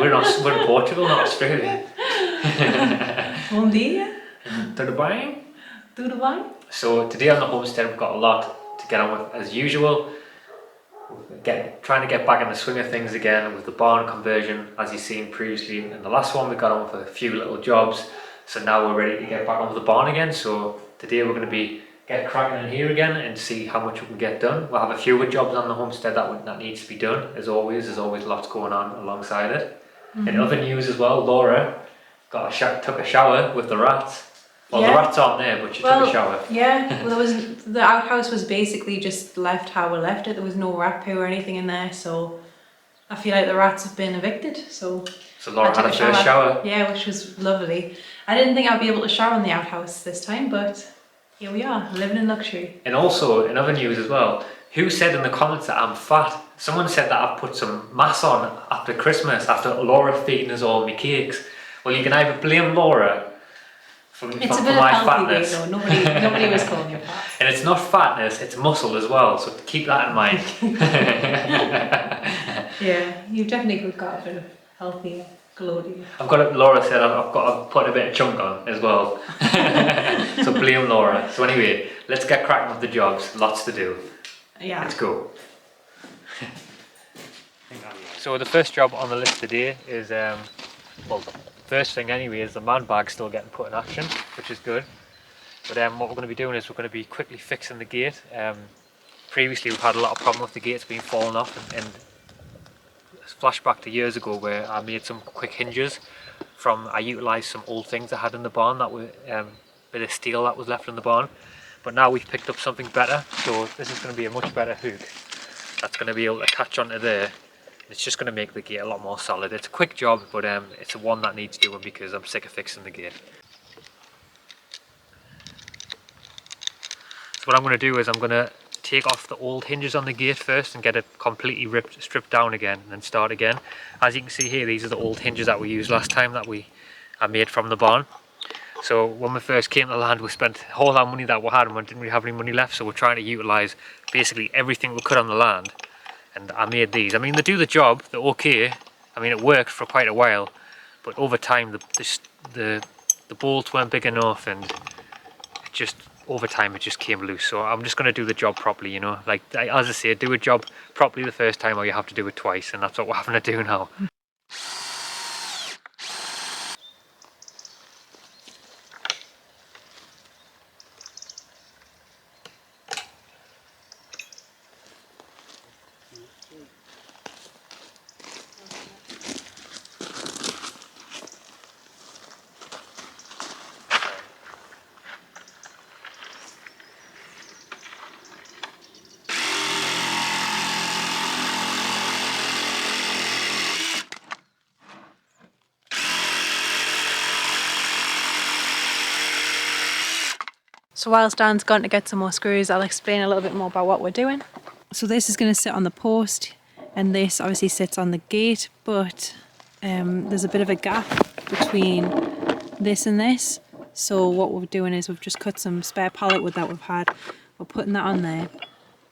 we're in Portugal, not Australia. Bom dia. Tudo bem? Tudo bem? So today on the homestead we've got a lot to get on with as usual. Trying to get back in the swing of things again with the barn conversion, as you've seen previously in the last one. We got on with a few little jobs, so now we're ready to get back on with the barn again. So today we're going to be get cracking in here again and see how much we can get done. We'll have a few jobs on the homestead that needs to be done. As always, there's always lots going on alongside it. In other news as well, Laura took a shower with the rats. Well, the rats aren't there, but she took a shower. Yeah, well, the outhouse was basically just left how we left it. There was no rat poo or anything in there, so I feel like the rats have been evicted. So Laura had a first shower. Yeah, which was lovely. I didn't think I'd be able to shower in the outhouse this time, but here we are, living in luxury. And also, in other news as well, who said in the comments that I'm fat? Someone said that I've put some mass on after Christmas, after Laura feeding us all my cakes. Well, you can either blame Laura for my fatness. Though. Nobody was calling you fat. And it's not fatness, it's muscle as well, so keep that in mind. Yeah, you've definitely got a bit of healthy glow to you. Laura said I've got to put a bit of chunk on as well. So blame Laura. So anyway, let's get cracking with the jobs, lots to do. Yeah. Let's go. So the first job on the list today is, well, first thing anyway is the man bag still getting put in action, which is good. But what we're going to be doing is we're going to be quickly fixing the gate. Previously we've had a lot of problem with the gates being falling off, and flashback to years ago where I made some quick hinges I utilised some old things I had in the barn that were bit of steel that was left in the barn. But now we've picked up something better, so this is going to be a much better hook that's going to be able to attach onto there. It's just going to make the gate a lot more solid. It's a quick job, but it's one that needs doing because I'm sick of fixing the gate. So what I'm going to do is I'm going to take off the old hinges on the gate first and get it completely stripped down again and then start again. As you can see here, these are the old hinges that we used last time that I made from the barn. So when we first came to the land, we spent all our money that we had and we didn't really have any money left, so we're trying to utilise basically everything we could on the land. And I made these. I mean, they do the job, they're okay. I mean, it worked for quite a while, but over time the bolts weren't big enough, and over time it just came loose. So I'm just going to do the job properly, you know. Like, as I say, do a job properly the first time or you have to do it twice, and that's what we're having to do now. So whilst Dan's gone to get some more screws, I'll explain a little bit more about what we're doing. So this is going to sit on the post, and this obviously sits on the gate, but there's a bit of a gap between this and this. So what we're doing is we've just cut some spare pallet wood that we've had. We're putting that on there,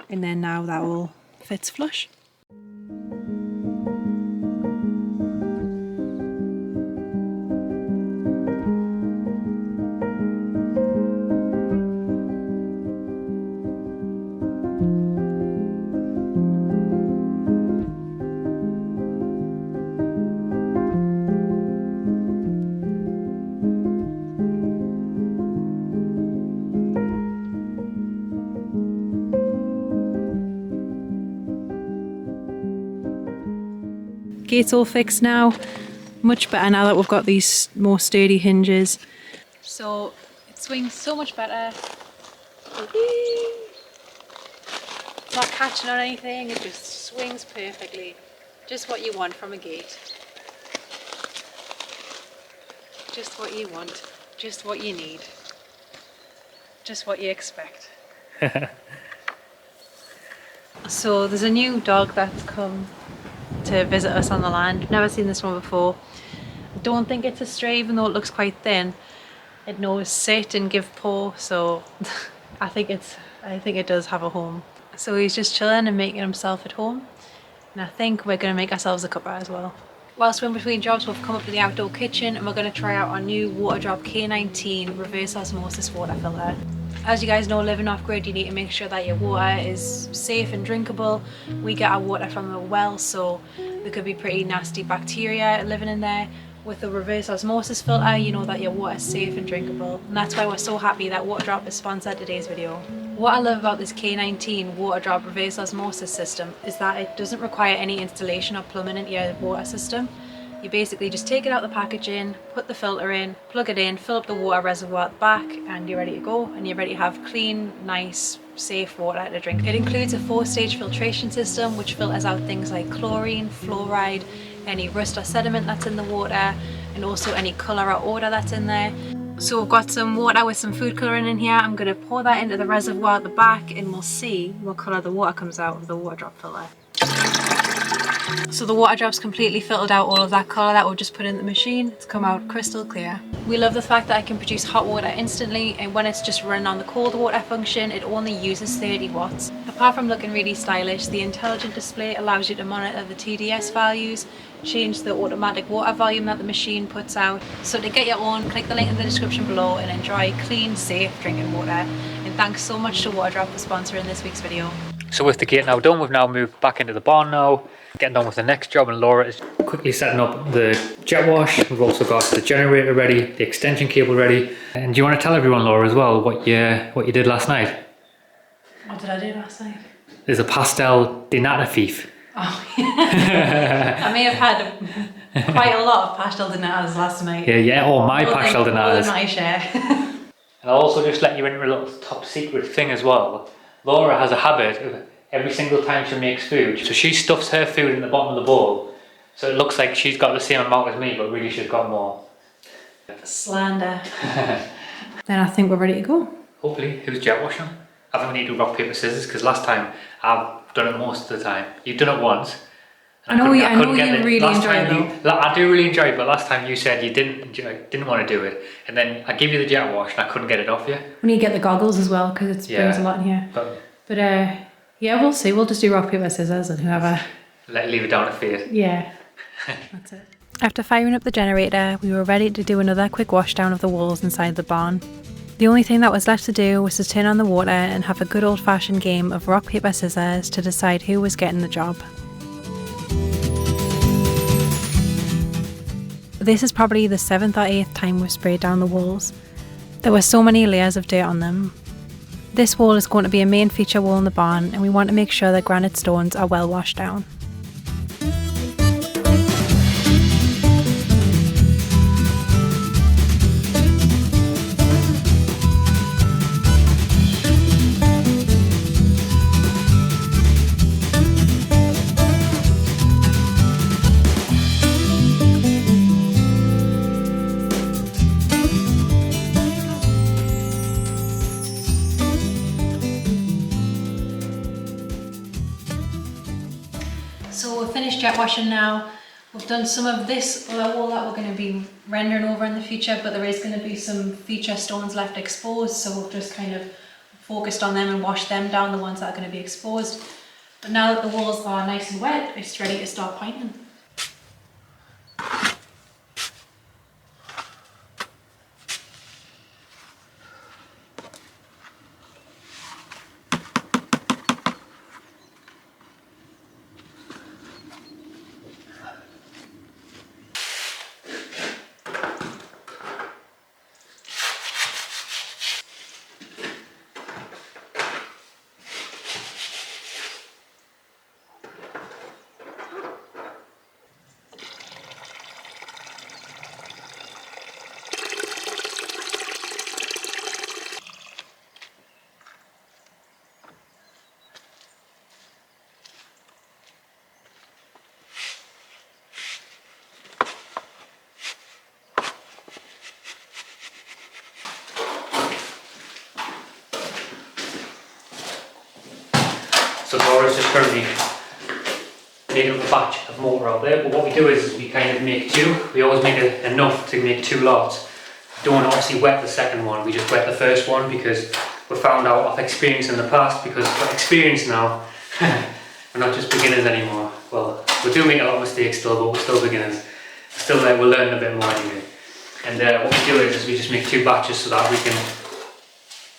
and then now that all fits flush. Gate's all fixed now, much better now that we've got these more sturdy hinges. So it swings so much better. It's not catching on anything, it just swings perfectly. Just what you want from a gate. Just what you want, just what you need, just what you expect. So there's a new dog that's come to visit us on the land. Never seen this one before. I don't think it's a stray, even though it looks quite thin. It knows sit and give paw, so I think it does have a home. So he's just chilling and making himself at home, and I think we're going to make ourselves a cuppa as well. Whilst we're in between jobs, we've come up to the outdoor kitchen and we're going to try out our new Waterdrop K19 reverse osmosis water filter. As you guys know, living off grid, you need to make sure that your water is safe and drinkable. We get our water from a well, so there could be pretty nasty bacteria living in there. With the reverse osmosis filter, you know that your water is safe and drinkable, and that's why we're so happy that Waterdrop has sponsored today's video. What I love about this K19 Waterdrop reverse osmosis system is that it doesn't require any installation or plumbing into your water system. You basically just take it out the packaging, put the filter in, plug it in, fill up the water reservoir at the back, and you're ready to go, and you're ready to have clean, nice, safe water to drink. It includes a 4-stage filtration system which filters out things like chlorine, fluoride, any rust or sediment that's in the water, and also any colour or odour that's in there. So we've got some water with some food colouring in here. I'm going to pour that into the reservoir at the back and we'll see what colour the water comes out of the Waterdrop filter. So the Waterdrop's completely filtered out all of that colour that we've just put in the machine. It's come out crystal clear. We love the fact that I can produce hot water instantly, and when it's just running on the cold water function, it only uses 30 watts. Apart from looking really stylish, the intelligent display allows you to monitor the TDS values, change the automatic water volume that the machine puts out. So to get your own, click the link in the description below and enjoy clean, safe drinking water. And thanks so much to Waterdrop for sponsoring this week's video. So with the gate now done, we've now moved back into the barn now, getting on with the next job, and Laura is quickly setting up the jet wash. We've also got the generator ready, the extension cable ready. And do you want to tell everyone, Laura, as well, what you did last night? What did I do last night? There's a pastel dinner-thief. Oh, yeah. I may have had quite a lot of pastel dinners last night. Yeah, or my pastel dinners. More than my share. And I'll also just let you into a little top secret thing as well. Laura has a habit of every single time she makes food, so she stuffs her food in the bottom of the bowl, so it looks like she's got the same amount as me, but really she's got more. Slander. Then I think we're ready to go. Hopefully. Who's jet washing? I think we need to do rock, paper, scissors, because last time I've done it most of the time. You've done it once. I know you really enjoy it though. I do really enjoy it, but last time you said you didn't want to do it, and then I gave you the jet wash and I couldn't get it off you. We need to get the goggles as well because it brings a lot in here. But yeah, we'll see. We'll just do rock, paper, scissors, and whoever. Leave it down to fate. Yeah, that's it. After firing up the generator, we were ready to do another quick wash down of the walls inside the barn. The only thing that was left to do was to turn on the water and have a good old-fashioned game of rock, paper, scissors to decide who was getting the job. This is probably the 7th or 8th time we've sprayed down the walls. There were so many layers of dirt on them. This wall is going to be a main feature wall in the barn, and we want to make sure that granite stones are well washed down. So we've finished jet washing now. We've done some of this other wall that we're going to be rendering over in the future, but there is going to be some feature stones left exposed, so we've just kind of focused on them and washed them down, the ones that are going to be exposed. But now that the walls are nice and wet, it's ready to start painting. So Laura's just currently making up a batch of mortar out there, but what we do is we kind of make two. We always make enough to make two lots. Don't want to obviously wet the second one, we just wet the first one because we found out of experience in the past, because we're experienced now, we're not just beginners anymore. Well, We do make a lot of mistakes still, but we're still beginners. Still there, we're learning a bit more anyway. And what we do is we just make 2 batches so that we can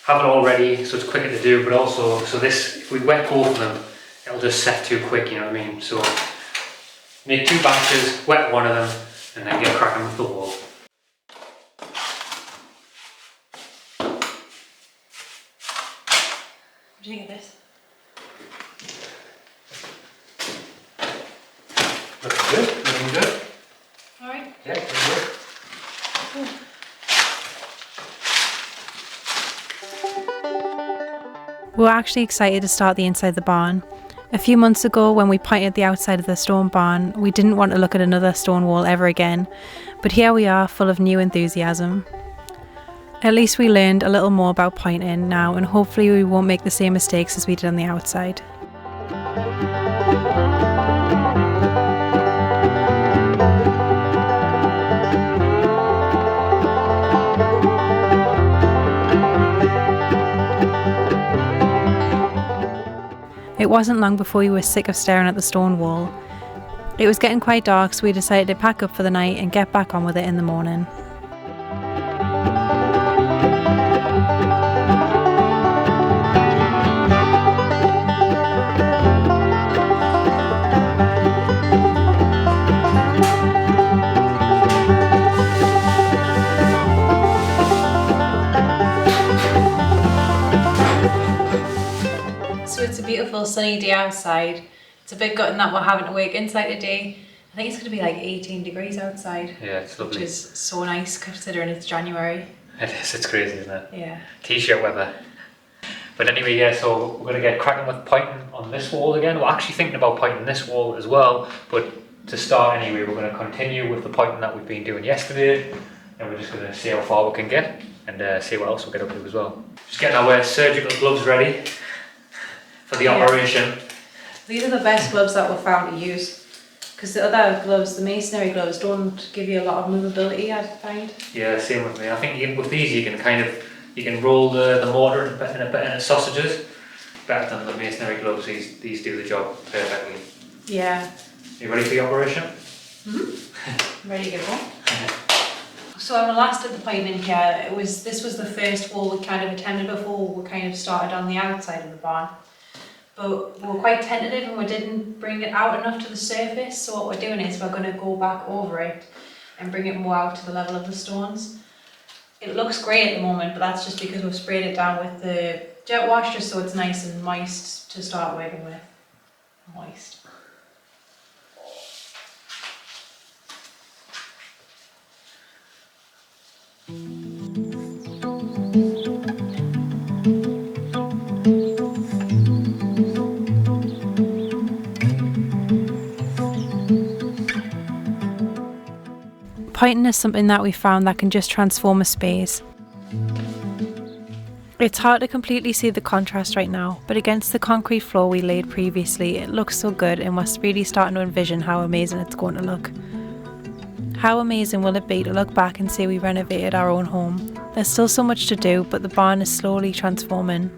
have it all ready, so it's quicker to do, but also, so this, if we wet both of them, it'll just set too quick, you know what I mean? So, make 2 batches, wet one of them, and then get cracking with the wall. What do you think of this? Looking good, looking good. Alright. Yeah, looking good. We were actually excited to start the inside of the barn. A few months ago, when we pointed the outside of the stone barn, we didn't want to look at another stone wall ever again, but here we are, full of new enthusiasm. At least we learned a little more about pointing now, and hopefully we won't make the same mistakes as we did on the outside. It wasn't long before we were sick of staring at the stone wall. It was getting quite dark, so we decided to pack up for the night and get back on with it in the morning. So it's a beautiful sunny day outside. It's a bit gutting that we're having to work inside today. I think it's going to be like 18 degrees outside. Yeah, it's lovely. Which is so nice considering it's January. It is, it's crazy, isn't it? Yeah. T-shirt weather. But anyway, yeah, so we're going to get cracking with pointing on this wall again. We're actually thinking about pointing this wall as well, but to start anyway, we're going to continue with the pointing that we've been doing yesterday, and we're just going to see how far we can get, and see what else we'll get up to as well. Just getting our surgical gloves ready for the operation. These are the best gloves that we're found to use, because the other gloves, the masonry gloves, don't give you a lot of movability, I find. Yeah, same with me. I think with these you can roll the mortar in sausages better than the masonry gloves. These do the job perfectly. Yeah. You ready for the operation? Ready to get on. So when we last did the pointing here, this was the first wall we kind of attempted before we kind of started on the outside of the barn. But we were quite tentative and we didn't bring it out enough to the surface, so what we're doing is we're going to go back over it and bring it more out to the level of the stones. It looks great at the moment, but that's just because we've sprayed it down with the jet wash just so it's nice and moist to start working with. Moist. Pointing is something that we found that can just transform a space. It's hard to completely see the contrast right now, but against the concrete floor we laid previously, it looks so good and we're really starting to envision how amazing it's going to look. How amazing will it be to look back and say we renovated our own home? There's still so much to do, but the barn is slowly transforming.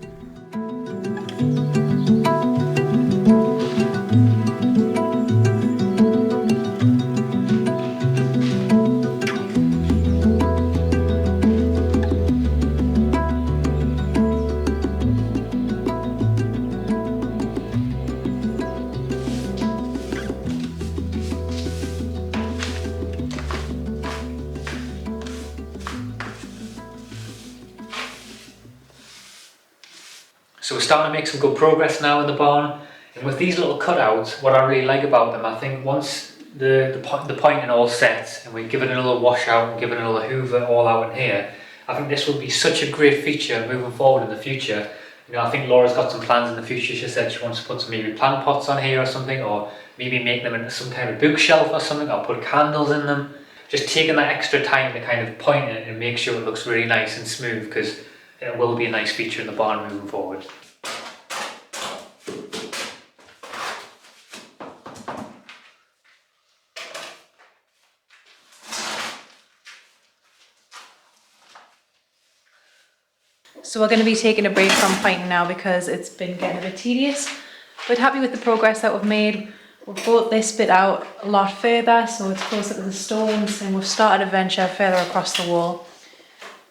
So we're starting to make some good progress now in the barn, and with these little cutouts, what I really like about them, I think once the pointing all sets and we give it another wash out and give it another hoover all out in here, I think this will be such a great feature moving forward in the future. You know, I think Laura's got some plans in the future. She said she wants to put some maybe plant pots on here or something, or maybe make them into some kind of bookshelf or something, or put candles in them. Just taking that extra time to kind of point it and make sure it looks really nice and smooth, because it will be a nice feature in the barn moving forward. So we're going to be taking a break from pointing now because it's been getting a bit tedious, but happy with the progress that we've made. We've brought this bit out a lot further, so it's closer to the stones, and we've started a venture further across the wall.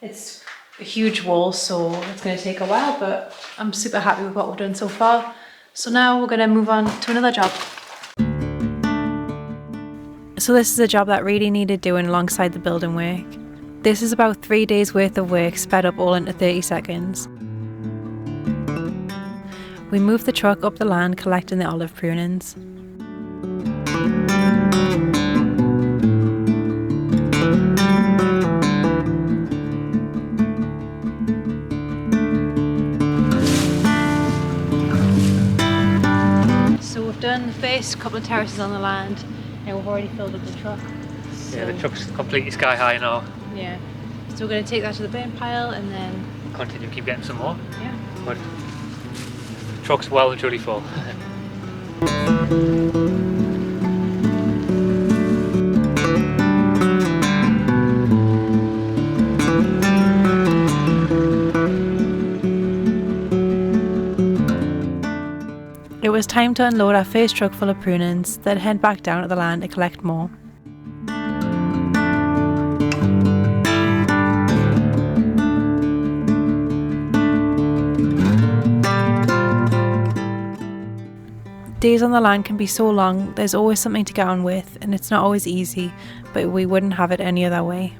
It's a huge wall, so it's going to take a while, but I'm super happy with what we've done so far. So now we're going to move on to another job. So this is a job that really needed doing alongside the building work. This is about 3 days worth of work sped up all into 30 seconds. We moved the truck up the land collecting the olive prunings. So we've done the first couple of terraces on the land and we've already filled up the truck. So, Yeah, the truck's completely sky high now. yeah. So we're going to take that to the burn pile and then... Continue, keep getting some more. Yeah. But the truck's well and truly full. It was time to unload our first truck full of prunings, then head back down to the land to collect more. Days on the land can be so long, there's always something to get on with, and it's not always easy, but we wouldn't have it any other way.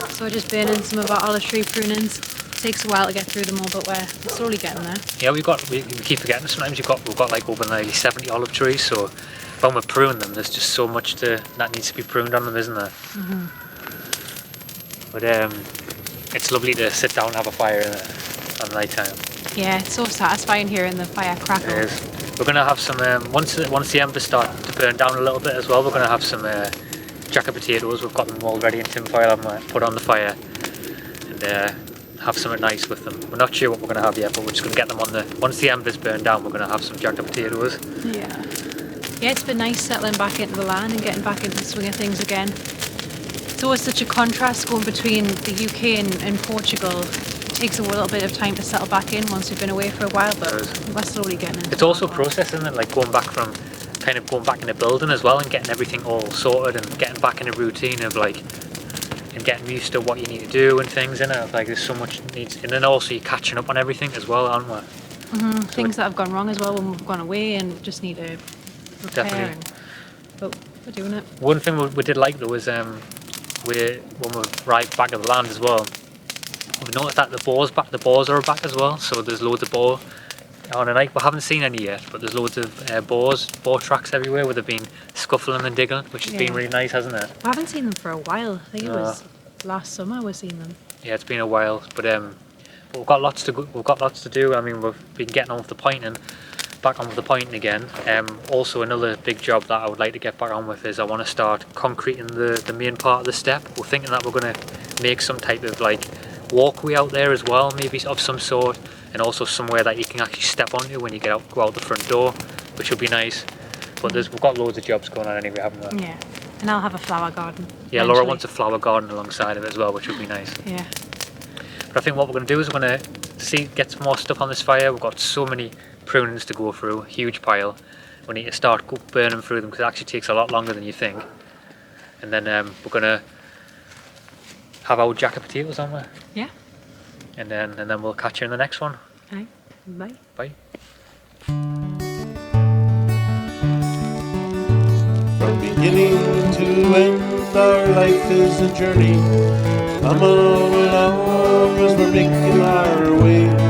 So we're just burning some of our olive tree prunings. It takes a while to get through them all, but we're slowly getting there. Yeah, we keep forgetting sometimes we've got like over nearly 70 olive trees, so when we prune them there's just so much that needs to be pruned on them, isn't there? Mm-hmm. But it's lovely to sit down and have a fire at night time. Yeah, it's so satisfying hearing the fire crackle. It is. We're going to have some, once the embers start to burn down a little bit as well, we're going to have some jacket potatoes. We've got them all ready in tin foil and put on the fire and have something nice with them. We're not sure what we're going to have yet, but we're just going to get them on once the embers burn down, we're going to have some jacket potatoes. Yeah. Yeah, it's been nice settling back into the land and getting back into the swing of things again. It's always such a contrast going between the UK and Portugal. It takes a little bit of time to settle back in once we've been away for a while, but we're slowly getting into it. It's also a process, isn't it? Like going back in a building as well and getting everything all sorted and getting back in a routine of like and getting used to what you need to do and things, innit? Like there's so much needs, and then also you're catching up on everything as well, aren't we? Mm-hmm. So things that have gone wrong as well when we've gone away and just need to repair. But we're doing it. One thing we did like though was when we arrived back at the land as well, we noticed that the boars are back as well. So there's loads of boar on a night. We haven't seen any yet, but there's loads of boar tracks everywhere where they've been scuffling and digging, which has been really nice, hasn't it? I haven't seen them for a while. I think it was last summer we've seen them. Yeah, it's been a while, but we've got lots to do. I mean, we've been getting on with the pointing, back on with the pointing again. Also, another big job that I would like to get back on with is I want to start concreting the main part of the step. We're thinking that we're going to make some type of like walkway out there as well, maybe of some sort, and also somewhere that you can actually step onto when you go out the front door, which would be nice. But we've got loads of jobs going on anyway, haven't we? Yeah, and I'll have a flower garden. Yeah, Laura wants a flower garden alongside of it as well, which would be nice. Yeah. But I think what we're going to do is we're going to get some more stuff on this fire. We've got so many prunings to go through, huge pile. We need to start burning through them because it actually takes a lot longer than you think. And then we're going to have our jacket potatoes on there. Yeah. And then we'll catch you in the next one. Right. Bye. Bye. From beginning to end, our life is a journey. Come on along as we're making our way.